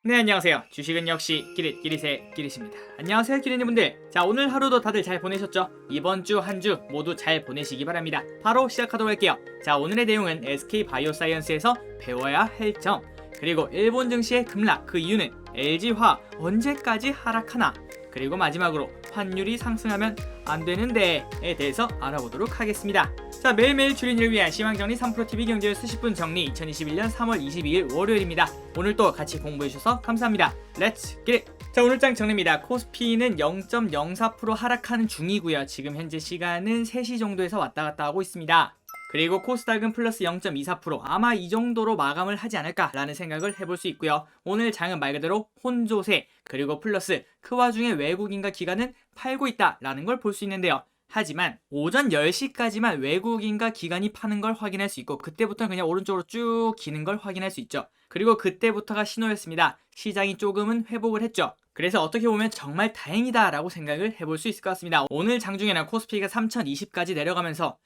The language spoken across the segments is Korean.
네, 안녕하세요. 주식은 역시 기릿기릿의 기릿입니다. 안녕하세요, 기릿님분들. 자, 오늘 하루도 다들 잘 보내셨죠? 이번 주 한 주 모두 잘 보내시기 바랍니다. 바로 시작하도록 할게요. 자, 오늘의 내용은 SK바이오사이언스에서 배워야 할 점, 그리고 일본 증시의 급락, 그 이유는 LG화 언제까지 하락하나, 그리고 마지막으로 환율이 상승하면 안 되는데에 대해서 알아보도록 하겠습니다. 자, 매일매일 주린이를 위한 시황정리 3프로TV 경제뉴스 10분 정리 2021년 3월 22일 월요일입니다. 오늘도 같이 공부해주셔서 감사합니다. 렛츠 기릿! 자, 오늘 장 정리입니다. 코스피는 0.04% 하락하는 중이고요. 지금 현재 시간은 3시 정도에서 왔다 갔다 하고 있습니다. 그리고 코스닥은 플러스 0.24%, 아마 이 정도로 마감을 하지 않을까라는 생각을 해볼 수 있고요. 오늘 장은 말 그대로 혼조세, 그리고 플러스 그 와중에 외국인과 기관은 팔고 있다라는 걸 볼 수 있는데요. 하지만 오전 10시까지만 외국인과 기관이 파는 걸 확인할 수 있고, 그때부터는 그냥 오른쪽으로 쭉 기는 걸 확인할 수 있죠. 그리고 그때부터가 신호였습니다. 시장이 조금은 회복을 했죠. 그래서 어떻게 보면 정말 다행이다 라고 생각을 해볼 수 있을 것 같습니다. 오늘 장중에는 코스피가 3020까지 내려가면서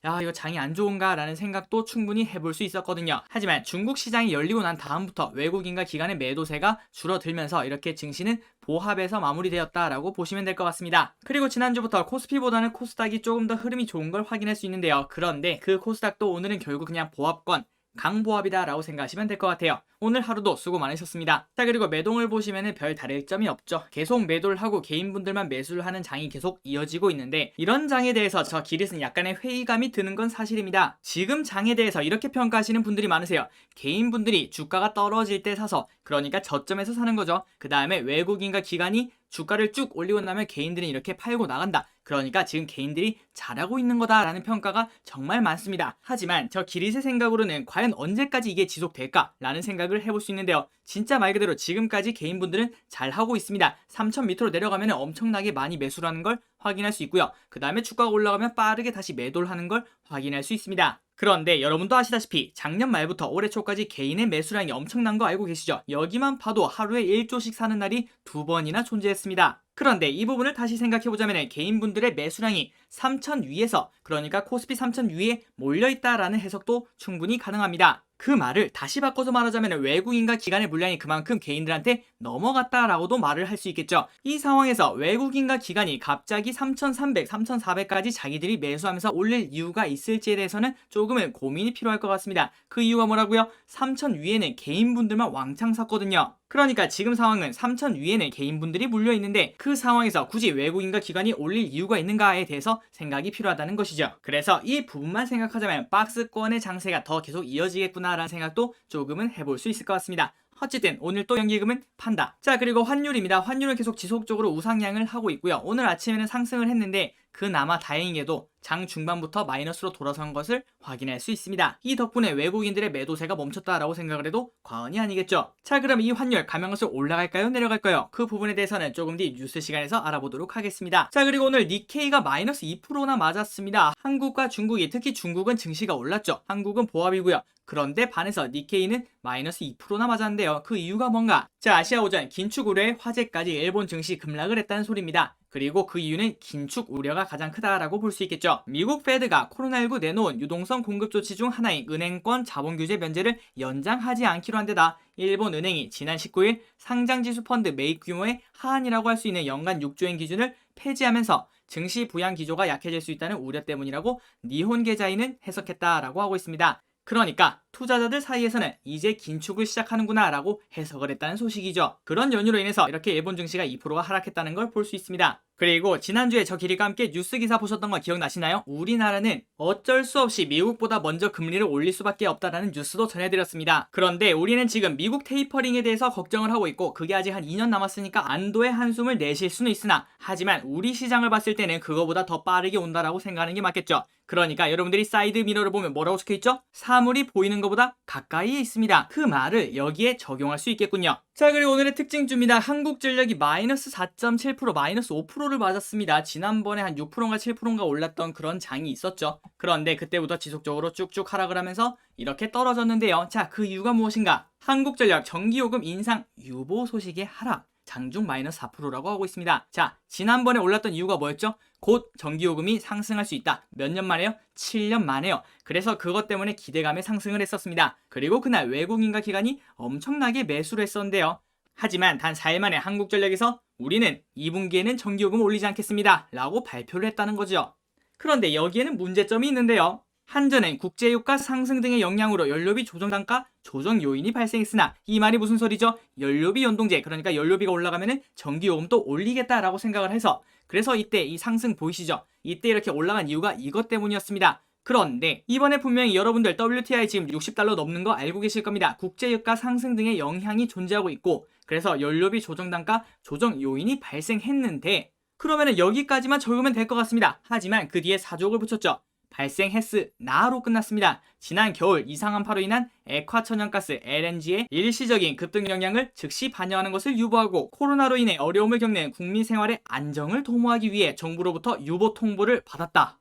야, 이거 장이 안 좋은가 라는 생각도 충분히 해볼 수 있었거든요. 하지만 중국 시장이 열리고 난 다음부터 외국인과 기관의 매도세가 줄어들면서 이렇게 증시는 보합에서 마무리되었다라고 보시면 될 것 같습니다. 그리고 지난주부터 코스피보다는 코스닥이 조금 더 흐름이 좋은 걸 확인할 수 있는데요. 그런데 그 코스닥도 오늘은 결국 그냥 보합권, 강보합이다 라고 생각하시면 될 것 같아요. 오늘 하루도 수고 많으셨습니다. 자, 그리고 매동을 보시면 별 다를 점이 없죠. 계속 매도를 하고 개인분들만 매수를 하는 장이 계속 이어지고 있는데, 이런 장에 대해서 저 기릿은 약간의 회의감이 드는 건 사실입니다. 지금 장에 대해서 이렇게 평가하시는 분들이 많으세요. 개인분들이 주가가 떨어질 때 사서, 그러니까 저점에서 사는 거죠. 그 다음에 외국인과 기관이 주가를 쭉 올리고 나면 개인들은 이렇게 팔고 나간다. 그러니까 지금 개인들이 잘하고 있는 거다라는 평가가 정말 많습니다. 하지만 저 기릿의 생각으로는 과연 언제까지 이게 지속될까? 라는 생각을 해볼 수 있는데요. 진짜 말 그대로 지금까지 개인분들은 잘하고 있습니다. 3천 밑으로 내려가면 엄청나게 많이 매수를 하는 걸 확인할 수 있고요. 그 다음에 주가가 올라가면 빠르게 다시 매도를 하는 걸 확인할 수 있습니다. 그런데 여러분도 아시다시피 작년 말부터 올해 초까지 개인의 매수량이 엄청난 거 알고 계시죠? 여기만 봐도 하루에 1조씩 사는 날이 2번이나 존재했습니다. 그런데 이 부분을 다시 생각해보자면 개인분들의 매수량이 3천 위에서, 그러니까 코스피 3천 위에 몰려있다라는 해석도 충분히 가능합니다. 그 말을 다시 바꿔서 말하자면 외국인과 기관의 물량이 그만큼 개인들한테 넘어갔다라고도 말을 할 수 있겠죠. 이 상황에서 외국인과 기관이 갑자기 3,300, 3,400까지 자기들이 매수하면서 올릴 이유가 있을지에 대해서는 조금은 고민이 필요할 것 같습니다. 그 이유가 뭐라고요? 3,000 위에는 개인분들만 왕창 샀거든요. 그러니까 지금 상황은 3,000 위에는 개인분들이 물려있는데, 그 상황에서 굳이 외국인과 기관이 올릴 이유가 있는가에 대해서 생각이 필요하다는 것이죠. 그래서 이 부분만 생각하자면 박스권의 장세가 더 계속 이어지겠구나 라는 생각도 조금은 해볼 수 있을 것 같습니다. 어쨌든 오늘 또 연기금은 판다. 자, 그리고 환율입니다. 환율은 계속 지속적으로 우상향을 하고 있고요. 오늘 아침에는 상승을 했는데 그나마 다행히도 장 중반부터 마이너스로 돌아선 것을 확인할 수 있습니다. 이 덕분에 외국인들의 매도세가 멈췄다라고 생각을 해도 과언이 아니겠죠. 자, 그럼 이 환율 가면서 올라갈까요? 내려갈까요? 그 부분에 대해서는 조금 뒤 뉴스 시간에서 알아보도록 하겠습니다. 자, 그리고 오늘 니케이가 마이너스 2%나 맞았습니다. 한국과 중국이, 특히 중국은 증시가 올랐죠. 한국은 보합이고요. 그런데 반해서 니케이는 마이너스 2%나 맞았는데요. 그 이유가 뭔가? 자, 아시아오전 긴축 우려에 화제까지 일본 증시 급락을 했다는 소리입니다. 그리고 그 이유는 긴축 우려가 가장 크다라고 볼 수 있겠죠. 미국 페드가 코로나19 내놓은 유동성 공급 조치 중 하나인 은행권 자본규제 면제를 연장하지 않기로 한 데다 일본 은행이 지난 19일 상장지수 펀드 매입 규모의 하한이라고 할 수 있는 연간 6조엔 기준을 폐지하면서 증시 부양 기조가 약해질 수 있다는 우려 때문이라고 니혼 계좌인은 해석했다라고 하고 있습니다. 그러니까 투자자들 사이에서는 이제 긴축을 시작하는구나 라고 해석을 했다는 소식이죠. 그런 연유로 인해서 이렇게 일본 증시가 2%가 하락했다는 걸 볼 수 있습니다. 그리고 지난주에 저 기리가 함께 뉴스 기사 보셨던 거 기억나시나요? 우리나라는 어쩔 수 없이 미국보다 먼저 금리를 올릴 수밖에 없다라는 뉴스도 전해드렸습니다. 그런데 우리는 지금 미국 테이퍼링에 대해서 걱정을 하고 있고, 그게 아직 한 2년 남았으니까 안도의 한숨을 내쉴 수는 있으나, 하지만 우리 시장을 봤을 때는 그거보다 더 빠르게 온다라고 생각하는 게 맞겠죠. 그러니까 여러분들이 사이드 미러를 보면 뭐라고 적혀있죠? 사물이 보이는 것보다 가까이에 있습니다. 그 말을 여기에 적용할 수 있겠군요. 자, 그리고 오늘의 특징주입니다. 한국전력이 마이너스 4.7%, 마이너스 5%를 맞았습니다. 지난번에 한 6%인가 7%인가 올랐던 그런 장이 있었죠. 그런데 그때부터 지속적으로 쭉쭉 하락을 하면서 이렇게 떨어졌는데요. 자, 그 이유가 무엇인가? 한국전력 전기요금 인상 유보 소식의 하락. 장중 마이너스 4%라고 하고 있습니다. 자, 지난번에 올랐던 이유가 뭐였죠? 곧 전기요금이 상승할 수 있다. 몇 년 만에요? 7년 만에요. 그래서 그것 때문에 기대감에 상승을 했었습니다. 그리고 그날 외국인가 기관이 엄청나게 매수를 했었는데요. 하지만 단 4일 만에 한국전력에서 우리는 2분기에는 전기요금 올리지 않겠습니다 라고 발표를 했다는 거죠. 그런데 여기에는 문제점이 있는데요. 한전은 국제유가 상승 등의 영향으로 연료비 조정 단가 조정 요인이 발생했으나 이 말이 무슨 소리죠? 연료비 연동제, 그러니까 연료비가 올라가면은 전기요금도 올리겠다라고 생각을 해서, 그래서 이때 이 상승 보이시죠? 이때 이렇게 올라간 이유가 이것 때문이었습니다. 그런데 이번에 분명히 여러분들 WTI 지금 $60 넘는 거 알고 계실 겁니다. 국제유가 상승 등의 영향이 존재하고 있고, 그래서 연료비 조정 단가 조정 요인이 발생했는데, 그러면은 여기까지만 적으면 될 것 같습니다. 하지만 그 뒤에 사족을 붙였죠. 발생했으나로 끝났습니다. 지난 겨울 이상한파로 인한 액화천연가스 LNG의 일시적인 급등 영향을 즉시 반영하는 것을 유보하고, 코로나로 인해 어려움을 겪는 국민 생활의 안정을 도모하기 위해 정부로부터 유보 통보를 받았다.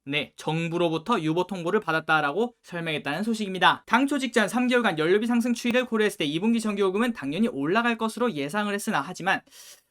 네, 정부로부터 유보 통보를 받았다라고 설명했다는 소식입니다. 당초 직전 3개월간 연료비 상승 추이를 고려했을 때 2분기 전기요금은 당연히 올라갈 것으로 예상을 했으나, 하지만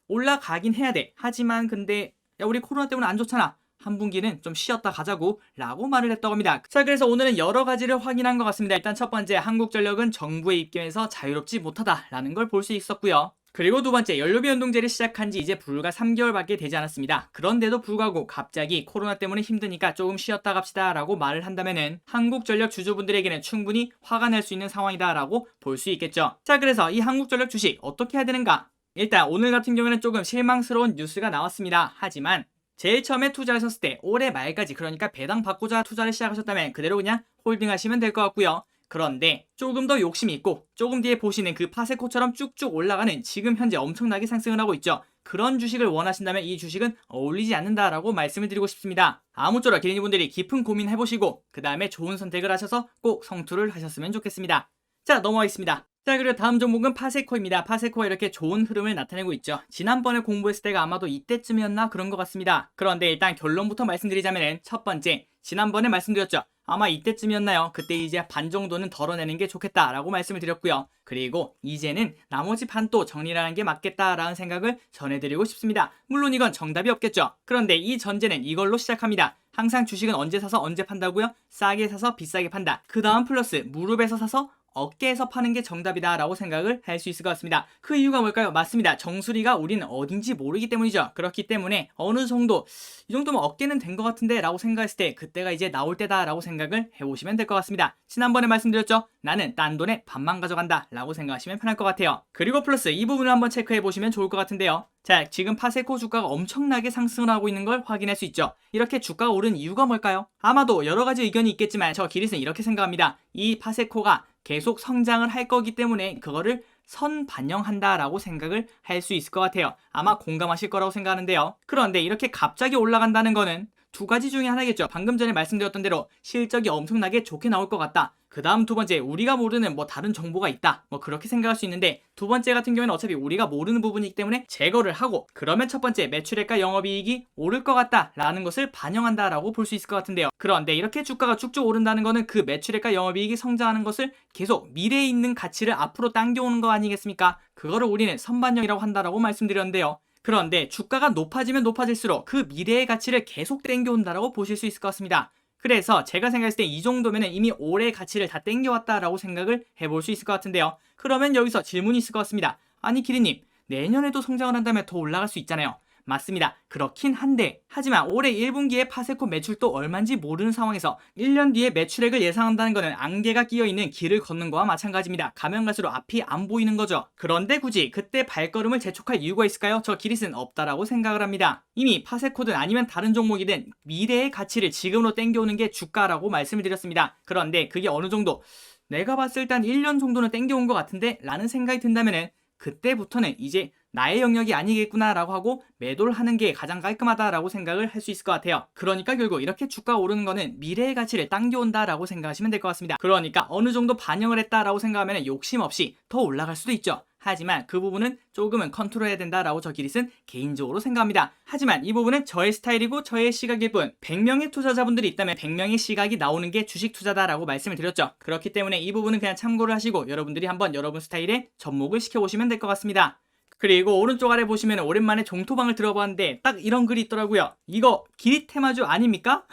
올라가긴 해야 돼. 하지만 근데 야, 우리 코로나 때문에 안 좋잖아. 한 분기는 좀 쉬었다 가자고 라고 말을 했다고 합니다. 자, 그래서 오늘은 여러 가지를 확인한 것 같습니다. 일단 첫 번째, 한국전력은 정부의 입김에서 자유롭지 못하다라는 걸 볼 수 있었고요. 그리고 두 번째, 연료비 연동제를 시작한 지 이제 불과 3개월밖에 되지 않았습니다. 그런데도 불구하고 갑자기 코로나 때문에 힘드니까 조금 쉬었다 갑시다 라고 말을 한다면은 한국전력 주주분들에게는 충분히 화가 날 수 있는 상황이다 라고 볼 수 있겠죠. 자, 그래서 이 한국전력 주식 어떻게 해야 되는가? 일단 오늘 같은 경우에는 조금 실망스러운 뉴스가 나왔습니다. 하지만 제일 처음에 투자하셨을 때 올해 말까지, 그러니까 배당 받고자 투자를 시작하셨다면 그대로 그냥 홀딩하시면 될 것 같고요. 그런데 조금 더 욕심이 있고 조금 뒤에 보시는 그 파세코처럼 쭉쭉 올라가는 지금 현재 엄청나게 상승을 하고 있죠. 그런 주식을 원하신다면 이 주식은 어울리지 않는다라고 말씀을 드리고 싶습니다. 아무쪼록 기린이분들이 깊은 고민 해보시고 그 다음에 좋은 선택을 하셔서 꼭 성투를 하셨으면 좋겠습니다. 자, 넘어가겠습니다. 자, 그리고 다음 종목은 파세코입니다. 파세코가 이렇게 좋은 흐름을 나타내고 있죠. 지난번에 공부했을 때가 아마도 이때쯤이었나 그런 것 같습니다. 그런데 일단 결론부터 말씀드리자면, 첫 번째, 지난번에 말씀드렸죠. 아마 이때쯤이었나요? 그때 이제 반 정도는 덜어내는 게 좋겠다라고 말씀을 드렸고요. 그리고 이제는 나머지 반도 정리하는 게 맞겠다라는 생각을 전해드리고 싶습니다. 물론 이건 정답이 없겠죠. 그런데 이 전제는 이걸로 시작합니다. 항상 주식은 언제 사서 언제 판다고요? 싸게 사서 비싸게 판다. 그 다음 플러스 무릎에서 사서 어깨에서 파는 게 정답이다 라고 생각을 할 수 있을 것 같습니다. 그 이유가 뭘까요? 맞습니다. 정수리가 우리는 어딘지 모르기 때문이죠. 그렇기 때문에 어느 정도 이 정도면 어깨는 된 것 같은데 라고 생각했을 때 그때가 이제 나올 때다 라고 생각을 해보시면 될 것 같습니다. 지난번에 말씀드렸죠. 나는 딴 돈에 반만 가져간다 라고 생각하시면 편할 것 같아요. 그리고 플러스 이 부분을 한번 체크해 보시면 좋을 것 같은데요. 자, 지금 파세코 주가가 엄청나게 상승을 하고 있는 걸 확인할 수 있죠. 이렇게 주가가 오른 이유가 뭘까요? 아마도 여러 가지 의견이 있겠지만 저 기릿은 이렇게 생각합니다. 이 파세코가 계속 성장을 할 거기 때문에 그거를 선반영한다라고 생각을 할 수 있을 것 같아요. 아마 공감하실 거라고 생각하는데요. 그런데 이렇게 갑자기 올라간다는 거는 두 가지 중에 하나겠죠. 방금 전에 말씀드렸던 대로 실적이 엄청나게 좋게 나올 것 같다. 그 다음 두 번째, 우리가 모르는 뭐 다른 정보가 있다. 뭐 그렇게 생각할 수 있는데, 두 번째 같은 경우에는 어차피 우리가 모르는 부분이기 때문에 제거를 하고, 그러면 첫 번째 매출액과 영업이익이 오를 것 같다 라는 것을 반영한다라고 볼 수 있을 것 같은데요. 그런데 이렇게 주가가 쭉쭉 오른다는 거는 그 매출액과 영업이익이 성장하는 것을 계속 미래에 있는 가치를 앞으로 당겨오는 거 아니겠습니까? 그거를 우리는 선반영이라고 한다라고 말씀드렸는데요. 그런데 주가가 높아지면 높아질수록 그 미래의 가치를 계속 땡겨온다라고 보실 수 있을 것 같습니다. 그래서 제가 생각했을 때 이 정도면 이미 올해 가치를 다 땡겨왔다라고 생각을 해볼 수 있을 것 같은데요. 그러면 여기서 질문이 있을 것 같습니다. 아니 기린님, 내년에도 성장을 한다면 더 올라갈 수 있잖아요. 맞습니다. 그렇긴 한데, 하지만 올해 1분기에 파세코 매출도 얼마인지 모르는 상황에서 1년 뒤에 매출액을 예상한다는 것은 안개가 끼어있는 길을 걷는 거와 마찬가지입니다. 가면 갈수록 앞이 안 보이는 거죠. 그런데 굳이 그때 발걸음을 재촉할 이유가 있을까요? 저 기릿은 없다라고 생각을 합니다. 이미 파세코든 아니면 다른 종목이든 미래의 가치를 지금으로 땡겨오는 게 주가라고 말씀을 드렸습니다. 그런데 그게 어느 정도 내가 봤을 때 한 1년 정도는 땡겨온 것 같은데 라는 생각이 든다면은 그때부터는 이제 나의 영역이 아니겠구나 라고 하고 매도를 하는 게 가장 깔끔하다라고 생각을 할 수 있을 것 같아요. 그러니까 결국 이렇게 주가가 오르는 거는 미래의 가치를 당겨온다 라고 생각하시면 될 것 같습니다. 그러니까 어느 정도 반영을 했다라고 생각하면 욕심 없이 더 올라갈 수도 있죠. 하지만 그 부분은 조금은 컨트롤해야 된다라고 저 기릿은 개인적으로 생각합니다. 하지만 이 부분은 저의 스타일이고 저의 시각일 뿐, 100명의 투자자분들이 있다면 100명의 시각이 나오는 게 주식 투자다라고 말씀을 드렸죠. 그렇기 때문에 이 부분은 그냥 참고를 하시고 여러분들이 한번 여러분 스타일에 접목을 시켜보시면 될 것 같습니다. 그리고 오른쪽 아래 보시면 오랜만에 종토방을 들어봤는데 딱 이런 글이 있더라고요. 이거 기릿 테마주 아닙니까?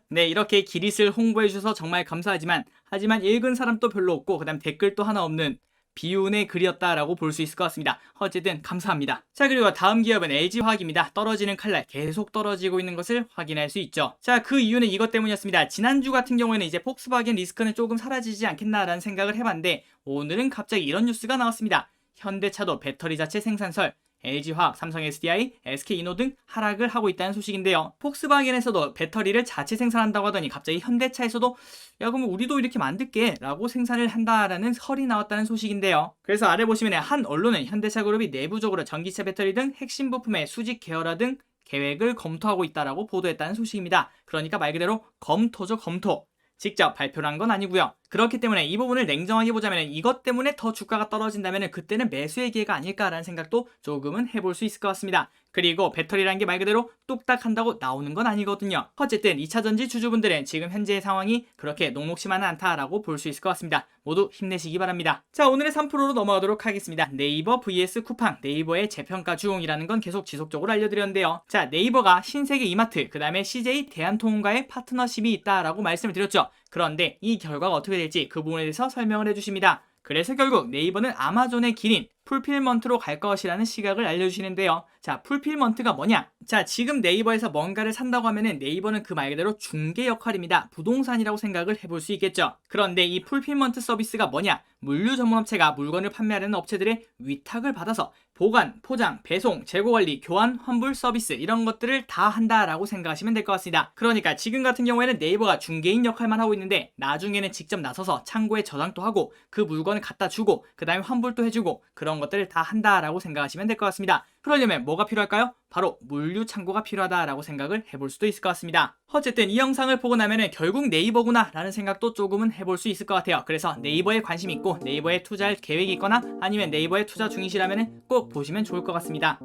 네, 이렇게 기릿을 홍보해 주셔서 정말 감사하지만 하지만 읽은 사람도 별로 없고 그다음 댓글도 하나 없는 비운의 글이었다라고 볼 수 있을 것 같습니다. 어쨌든 감사합니다. 자, 그리고 다음 기업은 LG화학입니다. 떨어지는 칼날 계속 떨어지고 있는 것을 확인할 수 있죠. 자, 그 이유는 이것 때문이었습니다. 지난주 같은 경우에는 이제 폭스바겐 리스크는 조금 사라지지 않겠나라는 생각을 해봤는데 오늘은 갑자기 이런 뉴스가 나왔습니다. 현대차도 배터리 자체 생산설, LG화학, 삼성 SDI, SK이노 등 하락을 하고 있다는 소식인데요. 폭스바겐에서도 배터리를 자체 생산한다고 하더니 갑자기 현대차에서도 야 그럼 우리도 이렇게 만들게 라고 생산을 한다라는 설이 나왔다는 소식인데요. 그래서 아래 보시면 한 언론은 현대차 그룹이 내부적으로 전기차 배터리 등 핵심 부품의 수직 계열화 등 계획을 검토하고 있다라고 보도했다는 소식입니다. 그러니까 말 그대로 검토죠, 검토. 직접 발표를 한 건 아니고요. 그렇기 때문에 이 부분을 냉정하게 보자면 이것 때문에 더 주가가 떨어진다면 그때는 매수의 기회가 아닐까라는 생각도 조금은 해볼 수 있을 것 같습니다. 그리고 배터리라는 게 말 그대로 뚝딱 한다고 나오는 건 아니거든요. 어쨌든 2차전지 주주분들은 지금 현재의 상황이 그렇게 녹록지만은 않다라고 볼 수 있을 것 같습니다. 모두 힘내시기 바랍니다. 자, 오늘의 3%로 넘어가도록 하겠습니다. 네이버 vs 쿠팡, 네이버의 재평가 주용이라는 건 계속 지속적으로 알려드렸는데요. 자, 네이버가 신세계 이마트, 그 다음에 CJ 대한통운과의 파트너십이 있다라고 말씀을 드렸죠. 그런데 이 결과가 어떻게 될지 그 부분에 대해서 설명을 해주십니다. 그래서 결국 네이버는 아마존의 길인 풀필먼트로 갈 것이라는 시각을 알려주시는데요. 자, 풀필먼트가 뭐냐? 자, 지금 네이버에서 뭔가를 산다고 하면은 네이버는 그 말 그대로 중개 역할입니다. 부동산이라고 생각을 해볼 수 있겠죠. 그런데 이 풀필먼트 서비스가 뭐냐? 물류 전문업체가 물건을 판매하는 업체들의 위탁을 받아서 보관, 포장, 배송, 재고관리, 교환, 환불 서비스 이런 것들을 다 한다라고 생각하시면 될 것 같습니다. 그러니까 지금 같은 경우에는 네이버가 중개인 역할만 하고 있는데 나중에는 직접 나서서 창고에 저장도 하고 그 물건을 갖다 주고 그 다음에 환불도 해주고 그런 것들을 다 한다라고 생각하시면 될 것 같습니다. 그러려면 뭐가 필요할까요? 바로 물류 창고가 필요하다라고 생각을 해볼 수도 있을 것 같습니다. 어쨌든 이 영상을 보고 나면은 결국 네이버구나 라는 생각도 조금은 해볼 수 있을 것 같아요. 그래서 네이버에 관심 있고 네이버에 투자할 계획이 있거나 아니면 네이버에 투자 중이시라면은 꼭 보시면 좋을 것 같습니다.